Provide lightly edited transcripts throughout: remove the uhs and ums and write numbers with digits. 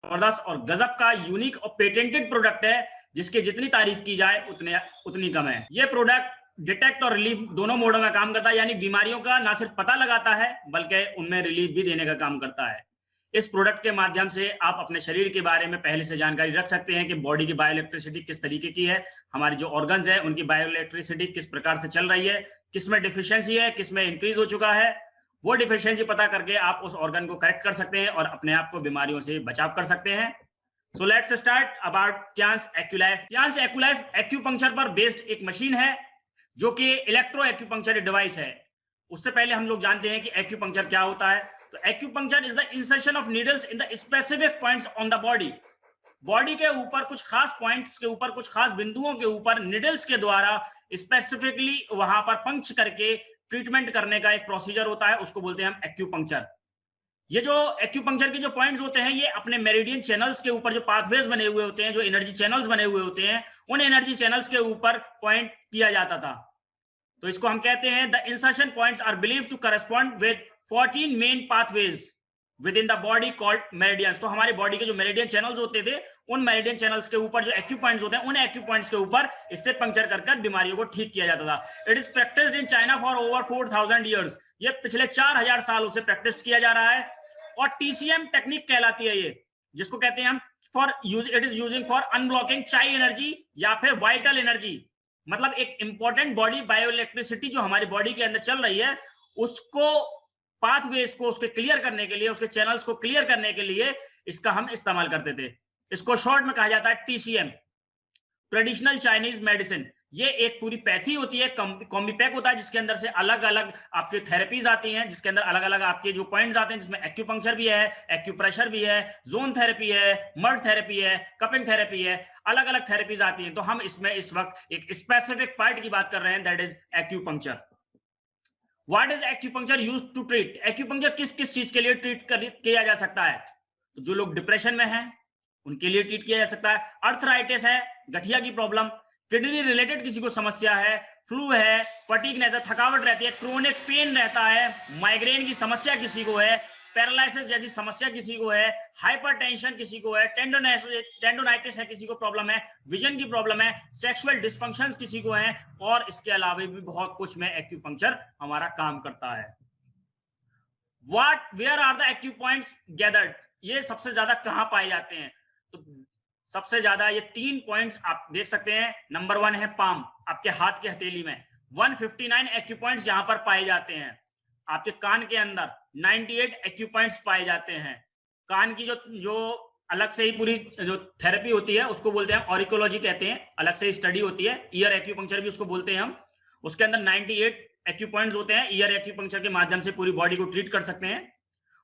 जबरदस्त और गजब का यूनिक और पेटेंटेड प्रोडक्ट है, जिसकी जितनी तारीफ की जाए उतनी कम है। ये प्रोडक्ट डिटेक्ट और रिलीफ दोनों मोडों में काम करता है, यानी बीमारियों का ना सिर्फ पता लगाता है बल्कि उनमें रिलीफ भी देने का काम करता है। इस प्रोडक्ट के माध्यम से आप अपने शरीर के बारे में पहले से जानकारी रख सकते हैं कि बॉडी की बायोइलेक्ट्रिसिटी किस तरीके की है, हमारी जो ऑर्गन्स है उनकी बायोइलेक्ट्रिसिटी किस प्रकार से चल रही है, किस में डिफिशियंसी है, किस में इंक्रीज हो चुका है। वो डिफिशियंसी पता करके आप उस ऑर्गन को करेक्ट कर सकते हैं और अपने आप को बीमारियों से बचाव कर सकते हैं। So let's start about Tiens Acculife. Tiens Acculife acupuncture पर बेस्ड एक मशीन है जो कि इलेक्ट्रो एक्यूपंक्चर डिवाइस है। उससे पहले हम लोग जानते हैं कि एक्यूपंक्चर क्या होता है। तो acupuncture is the insertion of needles in the specific points on the body. Body के ऊपर कुछ खास पॉइंट्स के ऊपर, कुछ खास बिंदुओं के ऊपर निडल्स के द्वारा स्पेसिफिकली वहां पर पंक्च करके ट्रीटमेंट करने का एक प्रोसीजर होता है, उसको बोलते हैं हम एक्यूपंक्चर। ये जो एक्यूपंक्चर के जो पॉइंट्स होते हैं, ये अपने मेरिडियन चैनल्स के ऊपर जो पाथवेज बने हुए होते हैं, जो एनर्जी चैनल्स बने हुए होते हैं, उन एनर्जी चैनल्स के ऊपर पॉइंट किया जाता था। तो इसको हम कहते हैं the insertion points are believed to correspond with 14 main pathways within the body called meridians. तो हमारी बॉडी के जो मेरिडियन चैनल्स होते थे, उन मेरिडियन चैनल्स के ऊपर जो एक्यू पॉइंट्स होते हैं, उन एक्यू पॉइंट्स के ऊपर इससे पंक्चर कर बीमारियों को ठीक किया जाता था। It is practised in China for over 4000 years. ये पिछले 4000 सालों से प्रैक्टिस किया जा रहा है और टीसीएम टेक्निक कहलाती है ये, जिसको कहते हैं हम for use, it is using for unblocking चाई एनर्जी या फिर वाइटल एनर्जी। मतलब एक इंपॉर्टेंट बॉडी बायोइलेक्ट्रिसिटी जो हमारी बॉडी के अंदर चल रही है, उसको पाथवेज को उसके क्लियर करने के लिए, उसके चैनल्स को क्लियर करने के लिए इसका हम इस्तेमाल करते थे। इसको शॉर्ट में कहा जाता है टीसीएम, ट्रेडिशनल चाइनीज मेडिसिन। ये एक पूरी पैथी होती है, कॉम्बीपैक होता है, जिसके अंदर से अलग अलग आपकी थेरेपीज आती हैं, जिसके अंदर अलग अलग आपके जो पॉइंट्स आते हैं, जिसमें एक्यूपंक्चर भी है, एक्यूप्रेशर भी है, जोन थेरेपी है, मर्ड थेरेपी है, कपिंग थेरेपी है, अलग अलग थेरेपीज आती हैं। तो हम इसमें इस वक्त एक स्पेसिफिक पार्ट की बात कर रहे हैं, that is acupuncture. What is acupuncture used to treat? Acupuncture किस किस चीज के लिए ट्रीट किया जा सकता है? तो जो लोग डिप्रेशन में हैं उनके लिए ट्रीट किया जा सकता है। अर्थराइटिस है, गठिया की प्रॉब्लम, किडनी रिलेटेड किसी को समस्या है, फ्लू है, फटीगनेस है, थकावट रहती है, क्रोनिक पेन रहता है, माइग्रेन की समस्या किसी को है, पैरालिसिस जैसी समस्या किसी को है, हाइपरटेंशन किसी को है, टेंडोनाइटिस है किसी को प्रॉब्लम है, विजन की प्रॉब्लम है, सेक्सुअल डिस्फंक्शंस किसी को है, और इसके अलावा भी बहुत कुछ में एक्यूपंक्चर हमारा काम करता है। Where are the acupoints gathered? ये सबसे ज्यादा कहां पाए जाते हैं? तो सबसे ज्यादा ये 3 पॉइंट्स आप देख सकते हैं। नंबर 1 है पाम, आपके हाथ के हथेली में 159 एक्यूपॉइंट्स यहां पर पाए जाते हैं। आपके कान के अंदर 98 एक्यूपॉइंट्स पाए जाते हैं। कान की जो अलग से ही पूरी जो थेरेपी होती है उसको बोलते हैं ऑरिकोलॉजी कहते हैं, अलग से ही स्टडी होती है। ईयर एक्यूपंक्चर भी उसको बोलते हैं हम। उसके अंदर 98 एक्यूपॉइंट्स होते हैं। ईयर एक्यूपंक्चर के माध्यम से पूरी बॉडी को ट्रीट कर सकते हैं।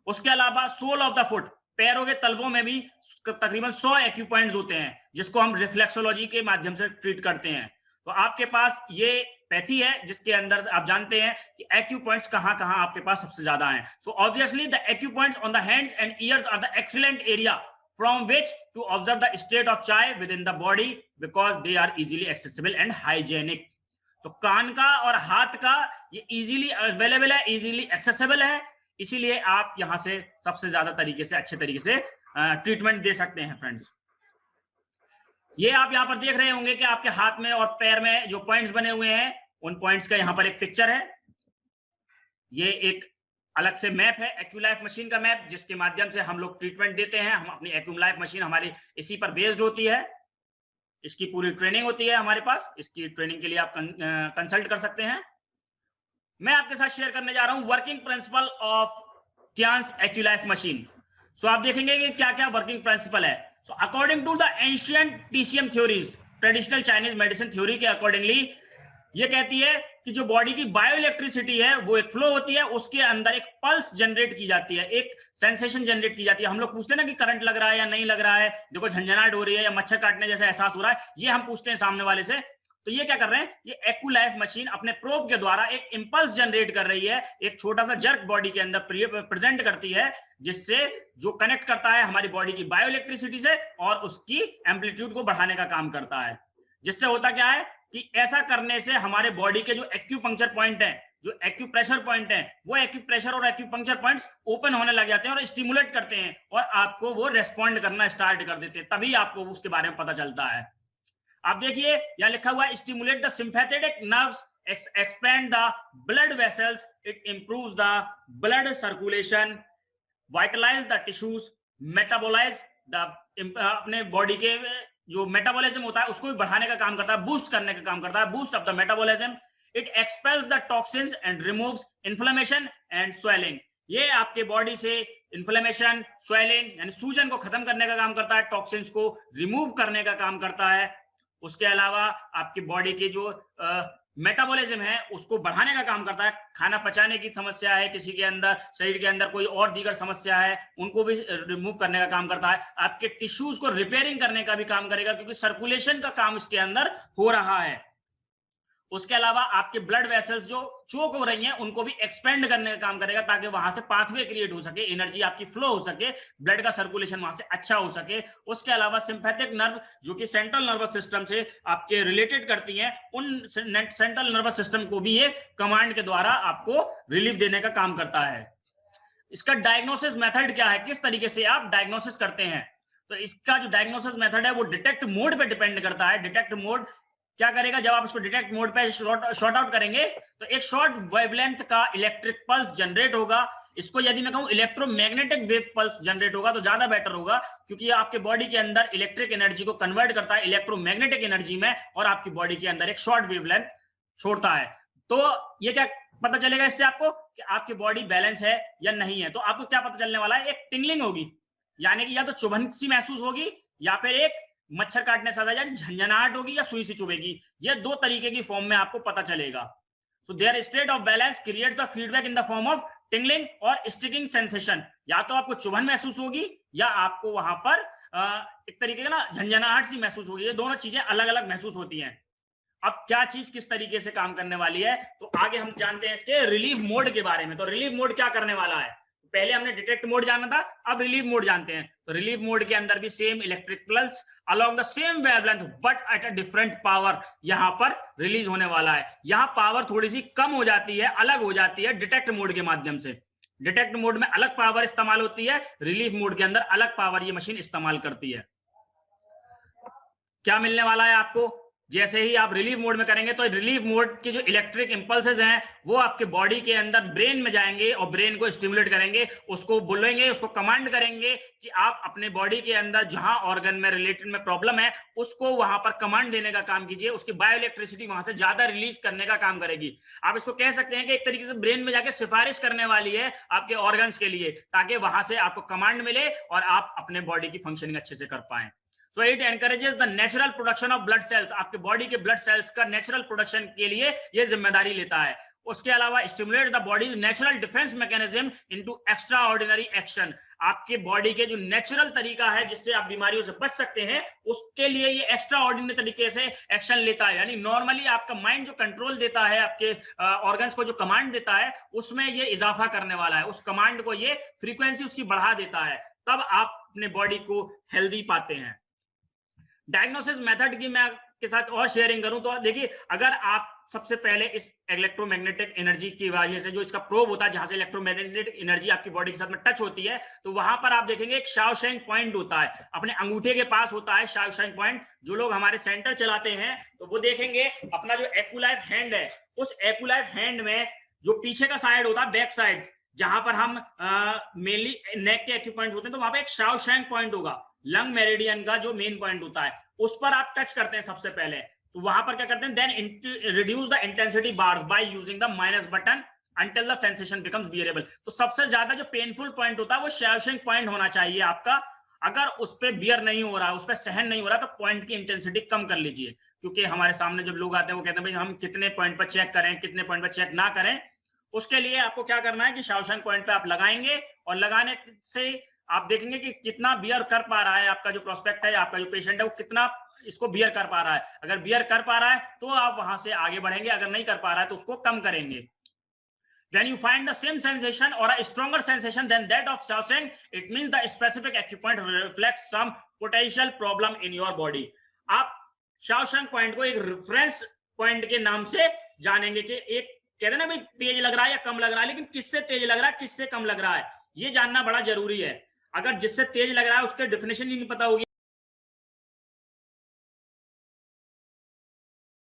उसके अलावा सोल ऑफ द फुट, पैरों के तलवों में भी तकरीबन 100 एक्यूपॉइंट्स होते हैं, जिसको हम रिफ्लेक्सोलॉजी के माध्यम से ट्रीट करते हैं। तो आपके पास ये पैथी है जिसके अंदर आप जानते हैं कि एक्यूपॉइंट्स कहां कहां आपके पास सबसे ज्यादा हैं। So obviously the acupoints on the hands and ears are the excellent area from which to observe the state of chi within the body, because they are easily accessible and hygienic. तो कान का और हाथ का ये easily available है, easily accessible है, इसीलिए आप यहां से सबसे ज्यादा तरीके से, अच्छे तरीके से ट्रीटमेंट दे सकते हैं। फ्रेंड्स, ये आप यहां पर देख रहे होंगे कि आपके हाथ में और पैर में जो पॉइंट्स बने हुए हैं, उन पॉइंट्स का यहां पर एक पिक्चर है। ये एक अलग से मैप है, एक्यूलाइफ मशीन का मैप, जिसके माध्यम से हम लोग ट्रीटमेंट देते हैं। हम अपनी एक्यूलाइफ मशीन हमारी इसी पर बेस्ड होती है। इसकी पूरी ट्रेनिंग होती है हमारे पास। इसकी ट्रेनिंग के लिए आप कंसल्ट कर सकते हैं। मैं आपके साथ शेयर करने जा रहा हूं working principle of Tiens AcuLife machine. So आप देखेंगे कि क्या क्या वर्किंग प्रिंसिपल है। So according to the ancient TCM theories, traditional Chinese medicine theory के अकॉर्डिंगली, ये कहती है कि जो बॉडी की बायोइलेक्ट्रिसिटी है वो एक फ्लो होती है, उसके अंदर एक पल्स जनरेट की जाती है, एक सेंसेशन जनरेट की जाती है। हम लोग पूछते हैं ना कि करंट लग रहा है या नहीं लग रहा है, देखो झंझनाहट हो रही है या मच्छर काटने जैसा एहसास हो रहा है, ये हम पूछते हैं सामने वाले से। तो ये क्या कर रहे हैं, ये एक्यूलाइफ मशीन अपने प्रोब के द्वारा एक इंपल्स जनरेट कर रही है, एक छोटा सा जर्क बॉडी के अंदर प्रेजेंट करती है, जिससे जो कनेक्ट करता है हमारी बॉडी की बायोइलेक्ट्रिसिटी से और उसकी एम्पलीट्यूड को बढ़ाने का काम करता है। जिससे होता क्या है कि ऐसा करने से हमारे बॉडी के जो एक्यूपंक्चर पॉइंट है, जो एक्यूप्रेशर पॉइंट है वो एक्यूप्रेशर और एक्यूपंक्चर पॉइंट्स ओपन होने लग जाते हैं और स्टिमुलेट करते हैं और आपको वो रेस्पॉन्ड करना स्टार्ट कर देते हैं, तभी आपको उसके बारे में पता चलता है। आप देखिए यहाँ लिखा हुआ है stimulate the sympathetic nerves, expand the blood vessels, it improves the blood circulation, vitalize the tissues, metabolize the अपने बॉडी के जो मेटाबॉलिज्म होता है उसको भी बढ़ाने का काम करता है, बूस्ट करने का काम करता है, boost of the metabolism. It expels the toxins and removes inflammation and swelling. ये आपके बॉडी से इन्फ्लेमेशन, स्वेलिंग यानी सूजन को खत्म करने का काम करता है, टॉक्सिन्स को रिमूव करने का काम करता है। उसके अलावा आपकी बॉडी की जो मेटाबॉलिज्म है उसको बढ़ाने का काम करता है। खाना पचाने की समस्या है किसी के अंदर, शरीर के अंदर कोई और दीगर समस्या है, उनको भी रिमूव करने का काम करता है। आपके टिश्यूज को रिपेयरिंग करने का भी काम करेगा क्योंकि सर्कुलेशन का काम इसके अंदर हो रहा है। उसके अलावा आपके ब्लड वेसल्स जो चोक हो रही हैं उनको भी एक्सपेंड करने का काम करेगा ताकि वहां से पाथवे क्रिएट हो सके, एनर्जी आपकी फ्लो हो सके, ब्लड का सर्कुलेशन वहां से अच्छा हो सके। उसके अलावा सिंपैथिक नर्व जो कि सेंट्रल नर्वस सिस्टम से आपके रिलेटेड करती हैं, उन सेंट्रल नर्वस सिस्टम को भी ये कमांड के द्वारा आपको रिलीफ देने का काम करता है। इसका डायग्नोसिस मेथड क्या है, किस तरीके से आप डायग्नोसिस करते हैं? तो इसका जो डायग्नोसिस मेथड है वो डिटेक्ट मोड पे डिपेंड करता है। डिटेक्ट मोड क्या करेगा, जब आप इसको डिटेक्ट मोड पे शॉर्ट आउट करेंगे तो एक शॉर्ट वेवलेंथ का इलेक्ट्रिक पल्स जनरेट होगा। इसको यदि मैं कहूं इलेक्ट्रोमैग्नेटिक वेव पल्स जनरेट होगा तो ज्यादा बेटर होगा, क्योंकि ये आपके बॉडी के अंदर इलेक्ट्रिक एनर्जी को कन्वर्ट करता है इलेक्ट्रोमैग्नेटिक एनर्जी में और आपकी बॉडी के अंदर एक शॉर्ट वेवलेंथ छोड़ता है। तो ये क्या पता चलेगा इससे आपको कि आपकी बॉडी बैलेंस है या नहीं है? तो आपको क्या पता चलने वाला है, एक टिंगलिंग होगी, यानी कि या तो चुभन सी महसूस होगी या फिर एक मच्छर काटने से ज्यादा झंझनाहट होगी या सुई सी चुभेगी। ये दो तरीके की फॉर्म में आपको पता चलेगा। So there state of balance creates the feedback in the form of tingling और स्टिकिंग सेंसेशन। या तो आपको चुभन महसूस होगी या आपको वहां पर एक तरीके का ना झंझनाहट सी महसूस होगी। ये दोनों चीजें अलग अलग महसूस होती हैं। अब क्या चीज किस तरीके से काम करने वाली है, तो आगे हम जानते हैं इसके रिलीफ मोड के बारे में। तो रिलीफ मोड क्या करने वाला है, पहले हमने डिटेक्ट मोड जाना था, अब रिलीफ मोड जानते हैं। तो रिलीफ मोड के अंदर भी same electric pulse along the same wavelength but at a different power यहां पर रिलीज होने वाला है। यहां पावर थोड़ी सी कम हो जाती है, अलग हो जाती है डिटेक्ट मोड के माध्यम से। डिटेक्ट मोड में अलग पावर इस्तेमाल होती है, रिलीफ मोड के अंदर अलग पावर ये मशीन इस्तेमाल करती है। क्या मिलने वाला है आपको, जैसे ही आप रिलीफ मोड में करेंगे तो रिलीफ मोड के जो इलेक्ट्रिक इंपल्सेस हैं वो आपके बॉडी के अंदर ब्रेन में जाएंगे और ब्रेन को स्टिमुलेट करेंगे, उसको बोलेंगे, उसको कमांड करेंगे कि आप अपने बॉडी के अंदर जहां ऑर्गन में रिलेटेड में प्रॉब्लम है उसको वहां पर कमांड देने का काम कीजिए। उसकी बायो इलेक्ट्रिसिटी वहां से ज्यादा रिलीज करने का काम करेगी। आप इसको कह सकते हैं कि एक तरीके से ब्रेन में जाके सिफारिश करने वाली है आपके ऑर्गन्स के लिए, ताकि वहां से आपको कमांड मिले और आप अपने बॉडी की फंक्शनिंग अच्छे से कर पाए। So it encourages the natural production of blood cells। आपके बॉडी के ब्लड सेल्स का नेचुरल प्रोडक्शन के लिए ये जिम्मेदारी लेता है। उसके अलावा stimulate the bodies natural defence mechanism into extra ordinary action. आपके बॉडी के जो नेचुरल तरीका है जिससे आप बीमारियों से बच सकते हैं, उसके लिए ये एक्स्ट्रा ऑर्डिनरी तरीके से एक्शन लेता है। यानी नॉर्मली आपका माइंड जो कंट्रोल देता है, आपके ऑर्गन्स को जो कमांड देता है, उसमें ये इजाफा करने वाला है। उस कमांड को ये फ्रीक्वेंसी उसकी बढ़ा देता है, तब आप अपने बॉडी को हेल्दी पाते हैं। डायग्नोसिस मेथड की मैं आपके साथ और शेयरिंग करूं तो देखिए, अगर आप सबसे पहले इस इलेक्ट्रोमैग्नेटिक एनर्जी की वजह से जो इसका प्रोब होता है, जहां से इलेक्ट्रोमैग्नेटिक एनर्जी आपकी बॉडी के साथ में टच होती है, तो वहां पर आप देखेंगे एक शाओशेंग पॉइंट होता है, अपने अंगूठे के पास होता है शाओशेंग पॉइंट। जो लोग हमारे सेंटर चलाते हैं तो वो देखेंगे अपना जो एक्युलाइफ हैंड है, उस एक्युलाइफ हैंड में जो पीछे का साइड होता है, बैक साइड, जहां पर हम मेनली नेक के एक्यूपॉइंट होते हैं, तो वहां पर एक शाओशेंग पॉइंट होगा, लंग मेरिडियन का जो मेन पॉइंट होता है, उस पर आप टच करते हैं सबसे पहले। तो वहां पर क्या करते हैं, then reduce the intensity bars by using the minus button until the sensation becomes bearable. तो सबसे ज्यादा जो पेनफुल पॉइंट होता है वो शाओशेंग पॉइंट होना चाहिए आपका। अगर उस पर बियर नहीं हो रहा, उस पर सहन नहीं हो रहा, तो पॉइंट की इंटेंसिटी कम कर लीजिए। क्योंकि हमारे सामने जब लोग आते हैं वो कहते हैं भाई हम कितने पॉइंट पर चेक करें, कितने पॉइंट पर चेक ना करें। उसके लिए आपको क्या करना है कि शाओशेंग पॉइंट पे आप लगाएंगे और लगाने से आप देखेंगे कि कितना बियर कर पा रहा है आपका जो प्रोस्पेक्ट है, आपका जो पेशेंट है, वो कितना इसको बियर कर पा रहा है। अगर बियर कर पा रहा है तो आप वहां से आगे बढ़ेंगे, अगर नहीं कर पा रहा है तो उसको कम करेंगे। When you find the same sensation or a stronger sensation than that of Shaosheng, it means the specific acupoint reflects some potential problem in your body। आप Shaosheng पॉइंट को एक रेफरेंस पॉइंट के नाम से जानेंगे कि एक कहते हैं ना भाई तेज लग रहा है या कम लग रहा है, लेकिन किससे तेज लग रहा है किससे कम लग रहा है ये जानना बड़ा जरूरी है। अगर जिससे तेज लग रहा है उसके डेफिनेशन ही नहीं पता होगी